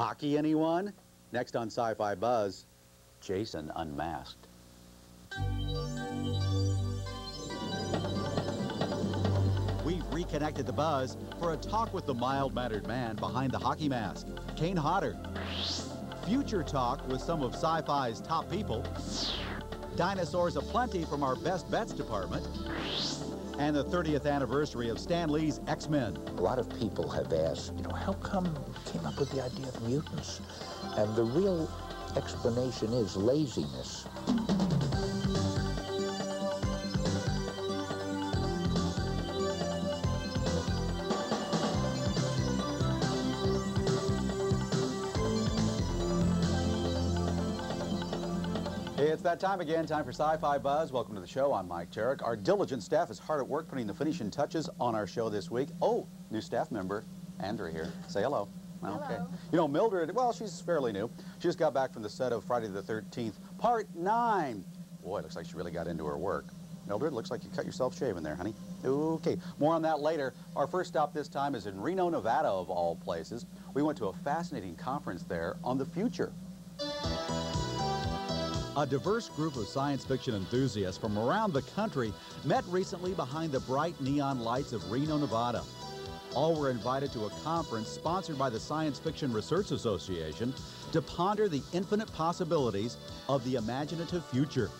Hockey, anyone? Next on Sci-Fi Buzz, Jason Unmasked. We've reconnected the Buzz for a talk with the mild-mannered man behind the hockey mask, Kane Hodder. Future talk with some of Sci-Fi's top people. Dinosaurs aplenty from our Best Bets department. And the 30th anniversary of Stan Lee's X-Men. A lot of people have asked, how come you came up with the idea of mutants? And the real explanation is laziness. It's that time again, time for Sci-Fi Buzz. Welcome to the show. I'm Mike Tarek. Our diligent staff is hard at work putting the finishing touches on our show this week. Oh, new staff member, Andrea here. Say hello. Okay. Hello. Mildred, well, she's fairly new. She just got back from the set of Friday the 13th, Part 9. Boy, it looks like she really got into her work. Mildred, looks like you cut yourself shaving there, honey. Okay, more on that later. Our first stop this time is in Reno, Nevada, of all places. We went to a fascinating conference there on the future. A diverse group of science fiction enthusiasts from around the country met recently behind the bright neon lights of Reno, Nevada. All were invited to a conference sponsored by the Science Fiction Research Association to ponder the infinite possibilities of the imaginative future.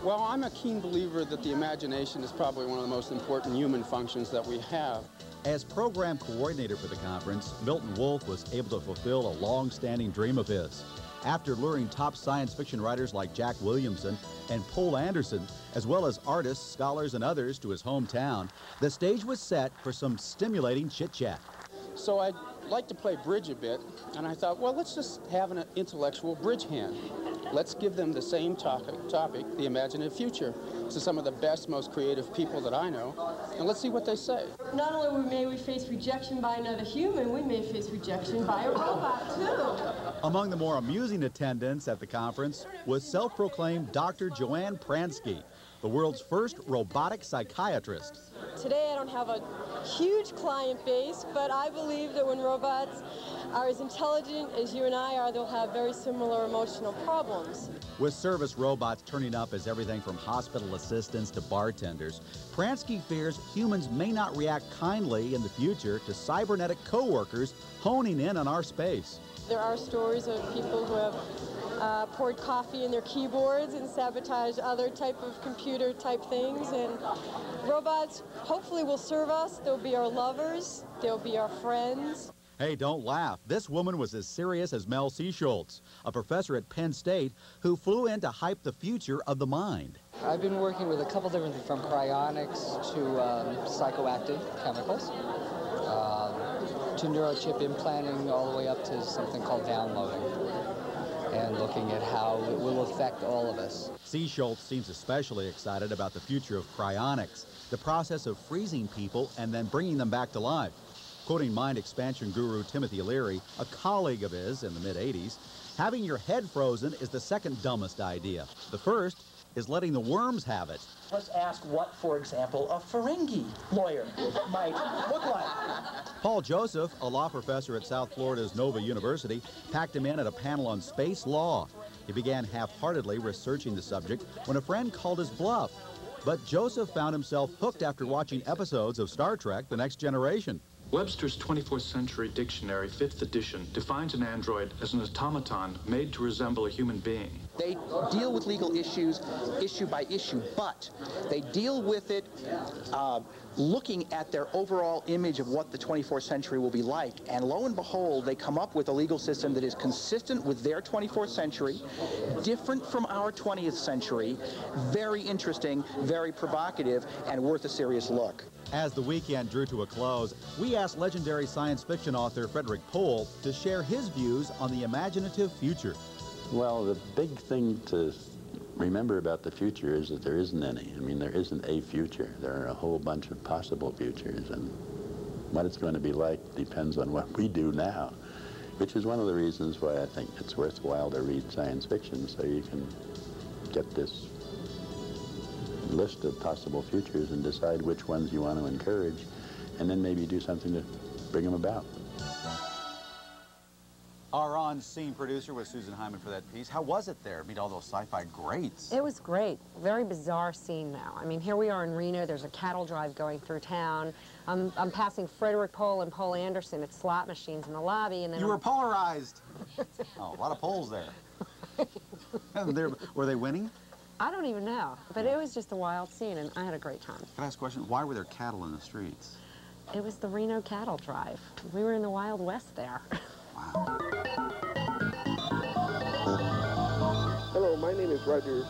Well, I'm a keen believer that the imagination is probably one of the most important human functions that we have. As program coordinator for the conference, Milton Wolfe was able to fulfill a long-standing dream of his. After luring top science fiction writers like Jack Williamson and Poul Anderson, as well as artists, scholars, and others to his hometown, the stage was set for some stimulating chit-chat. So I'd like to play bridge a bit, and I thought, well, let's just have an intellectual bridge hand. Let's give them the same topic, the imaginative future, to some of the best, most creative people that I know, and let's see what they say. Not only may we face rejection by another human, we may face rejection by a robot, too. Among the more amusing attendants at the conference was self-proclaimed Dr. Joanne Pransky, the world's first robotic psychiatrist. Today I don't have a huge client base, but I believe that when robots are as intelligent as you and I are, they'll have very similar emotional problems. With service robots turning up as everything from hospital assistants to bartenders, Pransky fears humans may not react kindly in the future to cybernetic coworkers honing in on our space. There are stories of people who have poured coffee in their keyboards and sabotaged other type of computer type things, and robots hopefully will serve us. They'll be our lovers, they'll be our friends. Hey, don't laugh. This woman was as serious as Mel C. Schultz, a professor at Penn State who flew in to hype the future of the mind. I've been working with a couple different things, from cryonics to psychoactive chemicals, to neurochip implanting, all the way up to something called downloading, and looking at how it will affect all of us. C. Schultz seems especially excited about the future of cryonics, the process of freezing people and then bringing them back to life. Quoting mind expansion guru Timothy Leary, a colleague of his in the mid-'80s, having your head frozen is the second dumbest idea. The first is letting the worms have it. Let's ask what, for example, a Ferengi lawyer might look like. Paul Joseph, a law professor at South Florida's Nova University, packed him in at a panel on space law. He began half-heartedly researching the subject when a friend called his bluff. But Joseph found himself hooked after watching episodes of Star Trek: The Next Generation. Webster's 24th Century Dictionary, 5th edition, defines an android as an automaton made to resemble a human being. They deal with legal issues issue by issue, but they deal with it looking at their overall image of what the 24th century will be like. And lo and behold, they come up with a legal system that is consistent with their 24th century, different from our 20th century, very interesting, very provocative, and worth a serious look. As the weekend drew to a close, we asked legendary science fiction author Frederick Pohl to share his views on the imaginative future. Well, the big thing to remember about the future is that there isn't any. I mean, there isn't a future. There are a whole bunch of possible futures, and what it's going to be like depends on what we do now, which is one of the reasons why I think it's worthwhile to read science fiction, so you can get this list of possible futures and decide which ones you want to encourage, and then maybe do something to bring them about. Our on-scene producer was Susan Hyman for that piece. How was it there? Meet all those sci-fi greats. It was great. Very bizarre scene now. I mean, here we are in Reno. There's a cattle drive going through town. I'm passing Frederick Pohl and Paul Anderson at slot machines in the lobby, and then you were polarized. Oh, a lot of polls there. Were they winning? I don't even know, but it was just a wild scene, and I had a great time. Can I ask a question? Why were there cattle in the streets? It was the Reno cattle drive. We were in the Wild West there. Wow. Hello, my name is Roger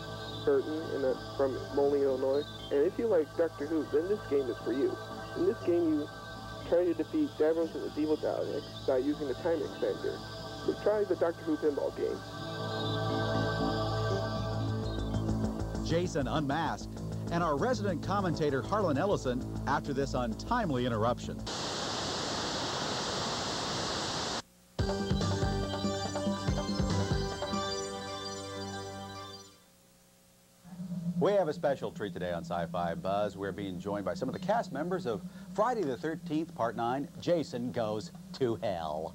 Burton, and I'm from Moline, Illinois. And if you like Doctor Who, then this game is for you. In this game, you try to defeat Davros and his evil Daleks by using the time expander. So try the Doctor Who pinball game. Jason Unmasked, and our resident commentator Harlan Ellison after this untimely interruption. We have a special treat today on Sci-Fi Buzz. We're being joined by some of the cast members of Friday the 13th, Part 9, Jason Goes to Hell.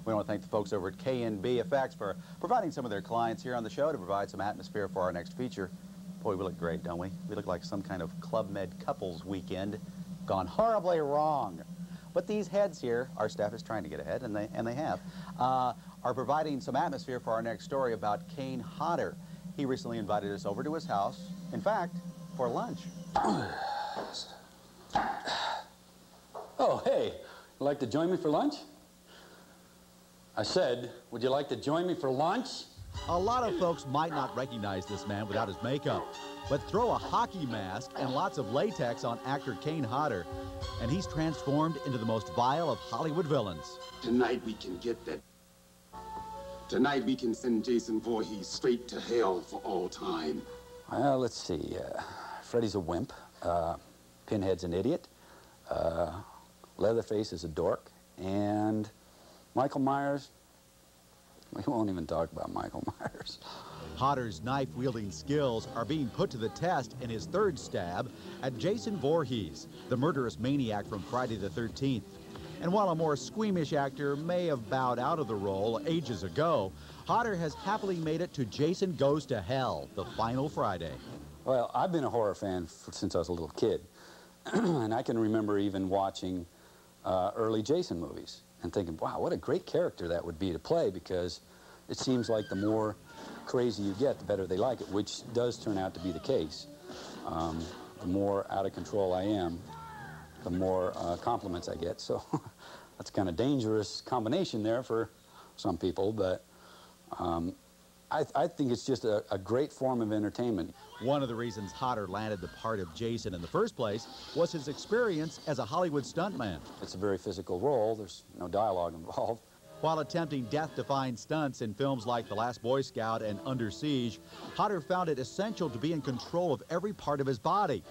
We want to thank the folks over at Kane Effects for providing some of their clients here on the show to provide some atmosphere for our next feature. Boy, we look great, don't we? We look like some kind of Club Med couples weekend gone horribly wrong. But these heads here, our staff is trying to get ahead, and they have, are providing some atmosphere for our next story about Kane Hodder. He recently invited us over to his house, in fact, for lunch. Oh, hey, you'd like to join me for lunch? I said, would you like to join me for lunch? A lot of folks might not recognize this man without his makeup, but throw a hockey mask and lots of latex on actor Kane Hodder, and he's transformed into the most vile of Hollywood villains. Tonight we can get that. Tonight we can send Jason Voorhees straight to hell for all time. Well, let's see. Freddy's a wimp. Pinhead's an idiot. Leatherface is a dork. And Michael Myers, we won't even talk about Michael Myers. Hodder's knife-wielding skills are being put to the test in his third stab at Jason Voorhees, the murderous maniac from Friday the 13th. And while a more squeamish actor may have bowed out of the role ages ago, Hodder has happily made it to Jason Goes to Hell, the final Friday. Well, I've been a horror fan since I was a little kid. And I can remember even watching early Jason movies and thinking, wow, what a great character that would be to play, because it seems like the more crazy you get, the better they like it, which does turn out to be the case. The more out of control I am, the more compliments I get. So that's kind of dangerous combination there for some people, but I think it's just a great form of entertainment. One of the reasons Hodder landed the part of Jason in the first place was his experience as a Hollywood stuntman. It's a very physical role. There's no dialogue involved. While attempting death-defying stunts in films like The Last Boy Scout and Under Siege, Hodder found it essential to be in control of every part of his body.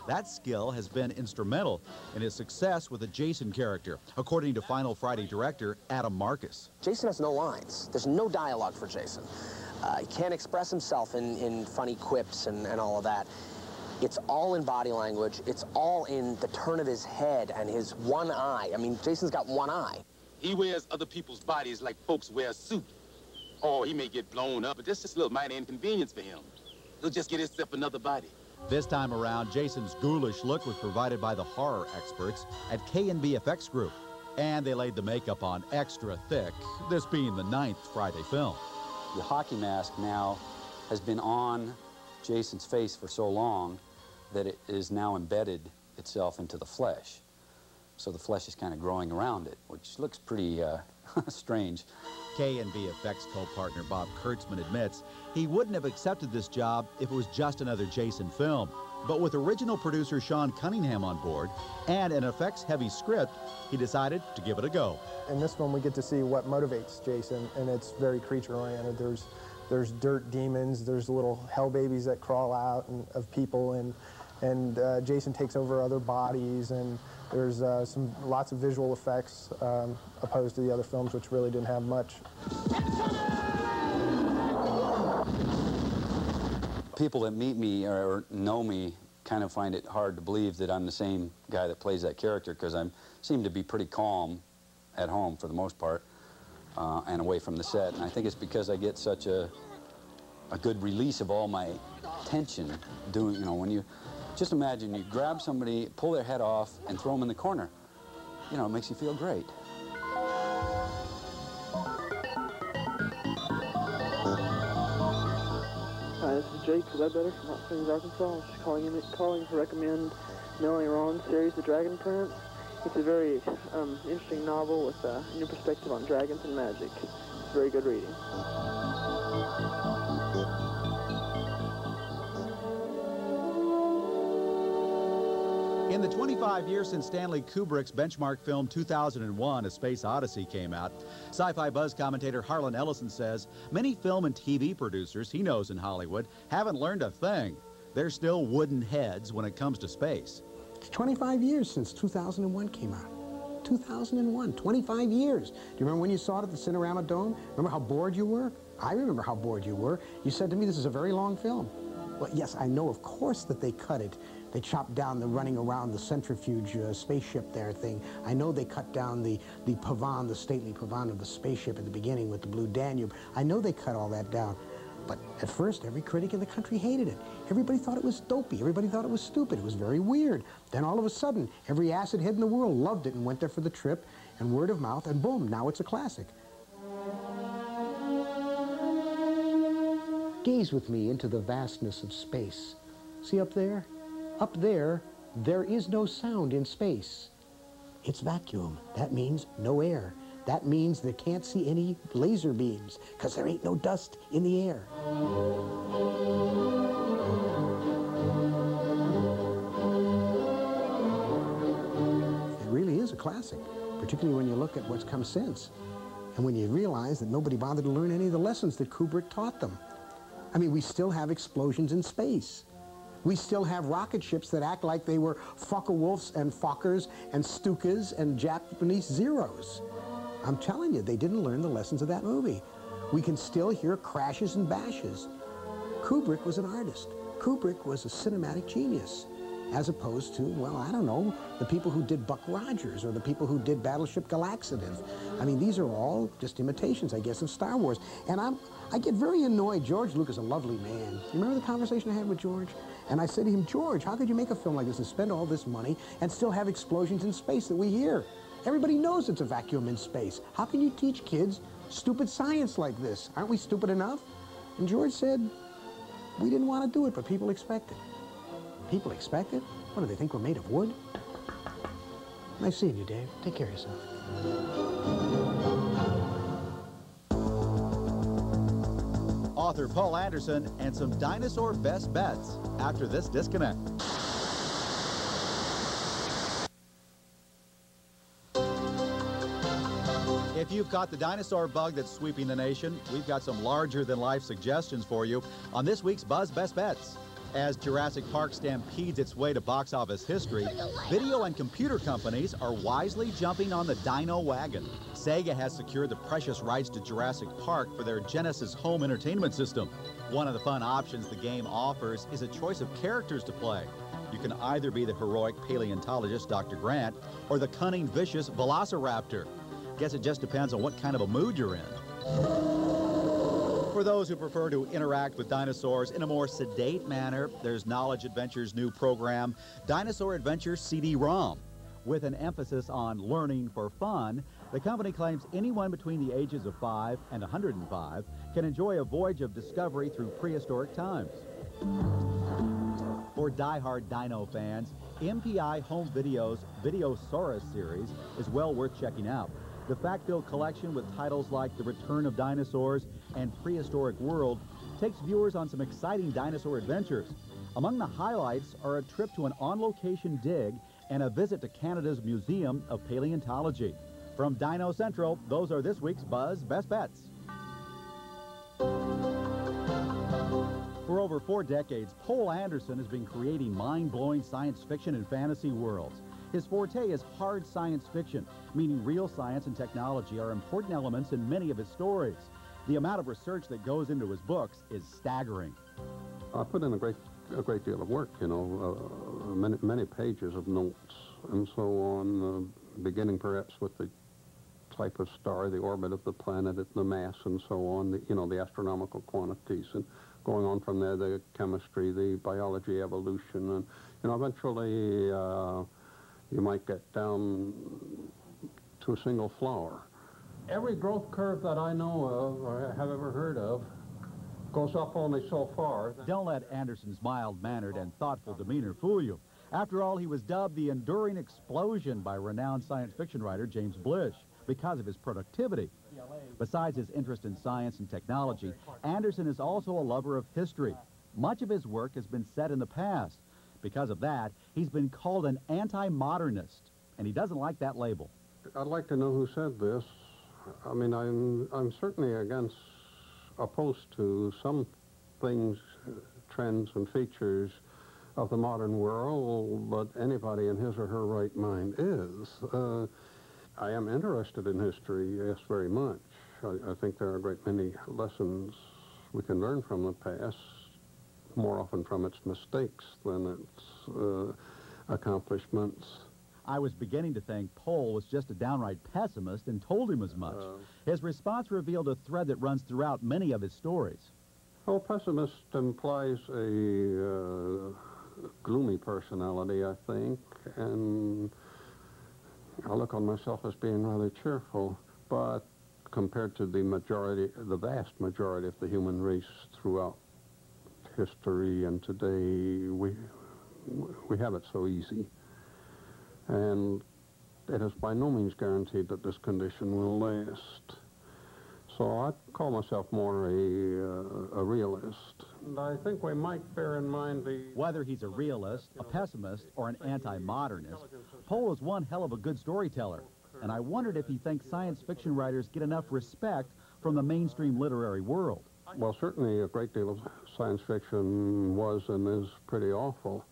That skill has been instrumental in his success with the Jason character, according to Final Friday director Adam Marcus. Jason has no lines. There's no dialogue for Jason. He can't express himself in funny quips and all of that. It's all in body language. It's all in the turn of his head and his one eye. I mean, Jason's got one eye. He wears other people's bodies like folks wear a suit. Or he may get blown up, but that's just a little minor inconvenience for him. He'll just get himself another body. This time around, Jason's ghoulish look was provided by the horror experts at K&B Effects Group. And they laid the makeup on extra thick, this being the 9th Friday film. The hockey mask now has been on Jason's face for so long that it is now embedded itself into the flesh. So the flesh is kind of growing around it, which looks pretty strange. K&B Effects co-partner Bob Kurtzman admits he wouldn't have accepted this job if it was just another Jason film. But with original producer Sean Cunningham on board and an effects-heavy script, he decided to give it a go. In this one, we get to see what motivates Jason, and it's very creature-oriented. There's dirt demons, there's little hell babies that crawl out of people, and Jason takes over other bodies, and there's lots of visual effects opposed to the other films, which really didn't have much. People that meet me or know me kind of find it hard to believe that I'm the same guy that plays that character, because I seem to be pretty calm at home for the most part. and away from the set. And I think it's because I get such a good release of all my tension doing, you know, when you, just imagine you grab somebody, pull their head off, and throw them in the corner. You know, it makes you feel great. Hi, this is Jake Ledbetter from Hot Springs, Arkansas. I was just calling to recommend Melanie Rollins' series, The Dragon Prince. It's a very interesting novel with a new perspective on dragons and magic. It's very good reading. In the 25 years since Stanley Kubrick's benchmark film 2001, A Space Odyssey came out, Sci-Fi Buzz commentator Harlan Ellison says many film and TV producers he knows in Hollywood haven't learned a thing. They're still wooden heads when it comes to space. It's 25 years since 2001 came out. 2001, 25 years. Do you remember when you saw it at the Cinerama Dome? Remember how bored you were? I remember how bored you were. You said to me, this is a very long film. Well, yes, I know, of course, that they cut it. They chopped down the running around the centrifuge spaceship there thing. I know they cut down the pavane, the stately pavane of the spaceship at the beginning with the Blue Danube. I know they cut all that down. But at first, every critic in the country hated it. Everybody thought it was dopey. Everybody thought it was stupid. It was very weird. Then all of a sudden, every acid head in the world loved it and went there for the trip, and word of mouth, and boom, now it's a classic. Gaze with me into the vastness of space. See up there? Up there, there is no sound in space. It's vacuum. That means no air. That means they can't see any laser beams, because there ain't no dust in the air. It really is a classic, particularly when you look at what's come since, and when you realize that nobody bothered to learn any of the lessons that Kubrick taught them. I mean, we still have explosions in space. We still have rocket ships that act like they were Focke-Wulfs and Fokkers and Stukas and Japanese Zeros. I'm telling you, they didn't learn the lessons of that movie. We can still hear crashes and bashes. Kubrick was an artist. Kubrick was a cinematic genius, as opposed to, well, I don't know, the people who did Buck Rogers or the people who did Battleship Galaxidin. I mean, these are all just imitations, I guess, of Star Wars. And I get very annoyed. George Lucas is a lovely man. You remember the conversation I had with George? And I said to him, George, how could you make a film like this and spend all this money and still have explosions in space that we hear? Everybody knows it's a vacuum in space. How can you teach kids stupid science like this? Aren't we stupid enough? And George said, we didn't want to do it, but people expect it. People expect it? What, do they think we're made of wood? Nice seeing you, Dave. Take care of yourself. Author Paul Anderson and some dinosaur best bets after this disconnect. If you've caught the dinosaur bug that's sweeping the nation, we've got some larger-than-life suggestions for you on this week's Buzz Best Bets. As Jurassic Park stampedes its way to box office history, video and computer companies are wisely jumping on the dino wagon. Sega has secured the precious rights to Jurassic Park for their Genesis home entertainment system. One of the fun options the game offers is a choice of characters to play. You can either be the heroic paleontologist Dr. Grant or the cunning, vicious Velociraptor. Guess it just depends on what kind of a mood you're in. For those who prefer to interact with dinosaurs in a more sedate manner, there's Knowledge Adventure's new program, Dinosaur Adventure CD-ROM. With an emphasis on learning for fun, the company claims anyone between the ages of 5 and 105 can enjoy a voyage of discovery through prehistoric times. For die-hard dino fans, MPI Home Video's Videosaurus series is well worth checking out. The fact-filled collection with titles like The Return of Dinosaurs and Prehistoric World takes viewers on some exciting dinosaur adventures. Among the highlights are a trip to an on-location dig and a visit to Canada's Museum of Paleontology. From Dino Central, those are this week's Buzz Best Bets. For over 4 decades, Paul Anderson has been creating mind-blowing science fiction and fantasy worlds. His forte is hard science fiction, meaning real science and technology are important elements in many of his stories. The amount of research that goes into his books is staggering. I put in a great deal of work, you know, many pages of notes and so on, beginning perhaps with the type of star, the orbit of the planet, the mass, and so on, the astronomical quantities, and going on from there, the chemistry, the biology, evolution, and, eventually you might get down to a single flower. Every growth curve that I know of, or have ever heard of, goes up only so far. Don't let Anderson's mild-mannered and thoughtful demeanor fool you. After all, he was dubbed the enduring explosion by renowned science fiction writer James Blish because of his productivity. Besides his interest in science and technology, Anderson is also a lover of history. Much of his work has been set in the past. Because of that, he's been called an anti-modernist, and he doesn't like that label. I'd like to know who said this. I mean, I'm certainly opposed to some things, trends and features of the modern world, but anybody in his or her right mind is. I am interested in history, yes, very much. I think there are a great many lessons we can learn from the past, more often from its mistakes than its accomplishments. I was beginning to think Pohl was just a downright pessimist and told him as much. His response revealed a thread that runs throughout many of his stories. Well, pessimist implies a gloomy personality, I think, and I look on myself as being rather cheerful, but compared to the vast majority of the human race throughout history and today, we have it so easy. And it is by no means guaranteed that this condition will last. So I call myself more a realist. And I think we might bear in mind whether he's a realist, a pessimist, or an anti-modernist, Pohl is one hell of a good storyteller. And I wondered if he thinks science fiction writers get enough respect from the mainstream literary world. Well, certainly a great deal of science fiction was and is pretty awful.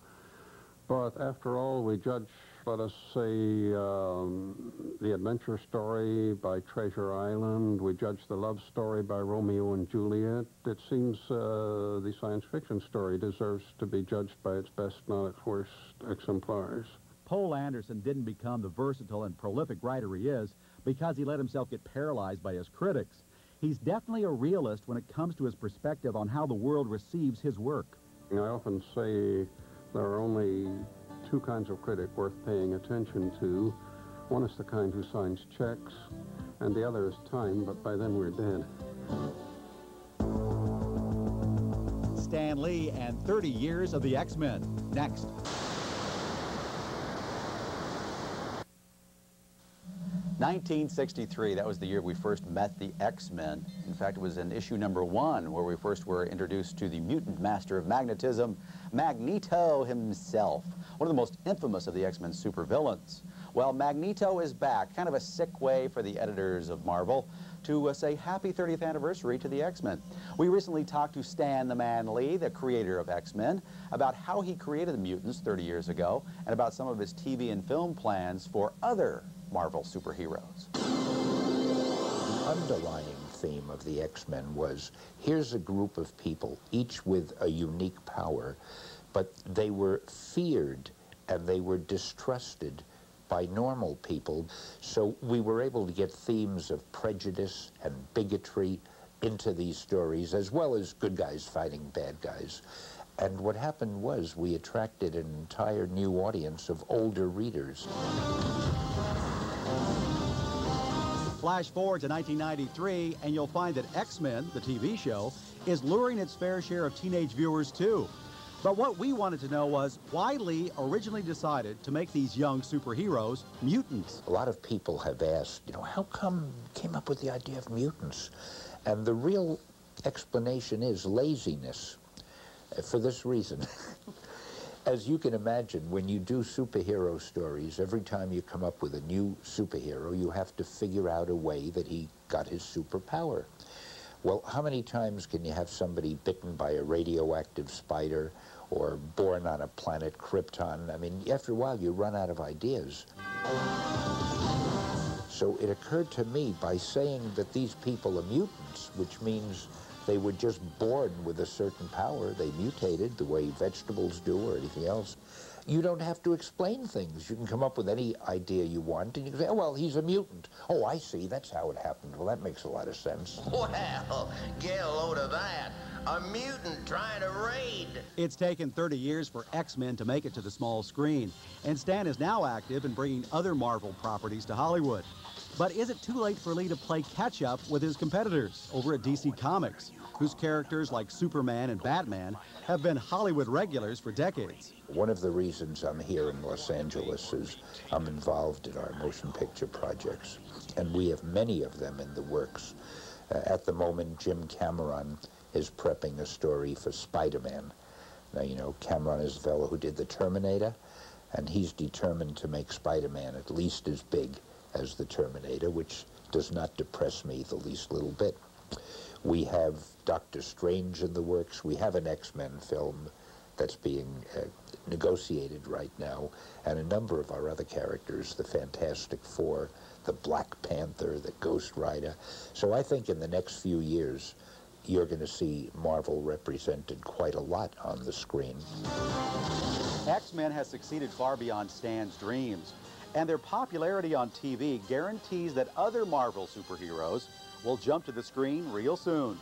But after all, we judge, let us say, the adventure story by Treasure Island. We judge the love story by Romeo and Juliet. It seems the science fiction story deserves to be judged by its best, not its worst exemplars. Pohl Anderson didn't become the versatile and prolific writer he is because he let himself get paralyzed by his critics. He's definitely a realist when it comes to his perspective on how the world receives his work. I often say there are only two kinds of critic worth paying attention to. One is the kind who signs checks, and the other is time, but by then we're dead. Stan Lee and 30 years of the X-Men. Next. (1963), that was the year we first met the X-Men. In fact, it was in issue #1 where we first were introduced to the mutant master of magnetism, Magneto himself, one of the most infamous of the X-Men supervillains. Well, Magneto is back, kind of a sick way for the editors of Marvel to say happy 30th anniversary to the X-Men. We recently talked to Stan the Man Lee, the creator of X-Men, about how he created the mutants 30 years ago and about some of his TV and film plans for other Marvel superheroes. The underlying theme of the X-Men was, here's a group of people, each with a unique power, but they were feared and they were distrusted by normal people. So we were able to get themes of prejudice and bigotry into these stories, as well as good guys fighting bad guys. And what happened was we attracted an entire new audience of older readers. Flash forward to 1993, and you'll find that X-Men, the TV show, is luring its fair share of teenage viewers too. But what we wanted to know was why Lee originally decided to make these young superheroes mutants. A lot of people have asked, how come you came up with the idea of mutants? And the real explanation is laziness, for this reason. As you can imagine, when you do superhero stories, every time you come up with a new superhero, you have to figure out a way that he got his superpower. Well, how many times can you have somebody bitten by a radioactive spider or born on a planet Krypton? I mean, after a while, you run out of ideas. So it occurred to me, by saying that these people are mutants, which means they were just born with a certain power, they mutated the way vegetables do or anything else, You don't have to explain things. You can come up with any idea you want, and you can say, oh, well, he's a mutant. Oh, I see, that's how it happened. Well, that makes a lot of sense. Well, get a load of that. A mutant trying to raid. It's taken 30 years for X-Men to make it to the small screen, and Stan is now active in bringing other Marvel properties to Hollywood. But is it too late for Lee to play catch-up with his competitors over at DC Comics, whose characters like Superman and Batman have been Hollywood regulars for decades? One of the reasons I'm here in Los Angeles is I'm involved in our motion picture projects, and we have many of them in the works. At the moment, Jim Cameron is prepping a story for Spider-Man. Now, you know, Cameron is the fellow who did The Terminator, and he's determined to make Spider-Man at least as big as The Terminator, which does not depress me the least little bit. We have Doctor Strange in the works. We have an X-Men film that's being negotiated right now, and a number of our other characters, the Fantastic Four, the Black Panther, the Ghost Rider. So I think in the next few years, you're going to see Marvel represented quite a lot on the screen. X-Men has succeeded far beyond Stan's dreams, and their popularity on TV guarantees that other Marvel superheroes will jump to the screen real soon.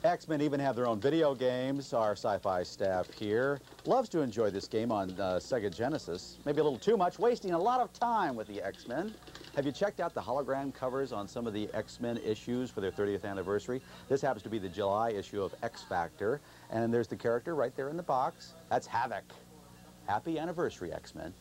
X-Men even have their own video games. Our sci-fi staff here loves to enjoy this game on Sega Genesis. Maybe a little too much, wasting a lot of time with the X-Men. Have you checked out the hologram covers on some of the X-Men issues for their 30th anniversary? This happens to be the July issue of X Factor, and there's the character right there in the box. That's Havoc. Happy anniversary, X-Men.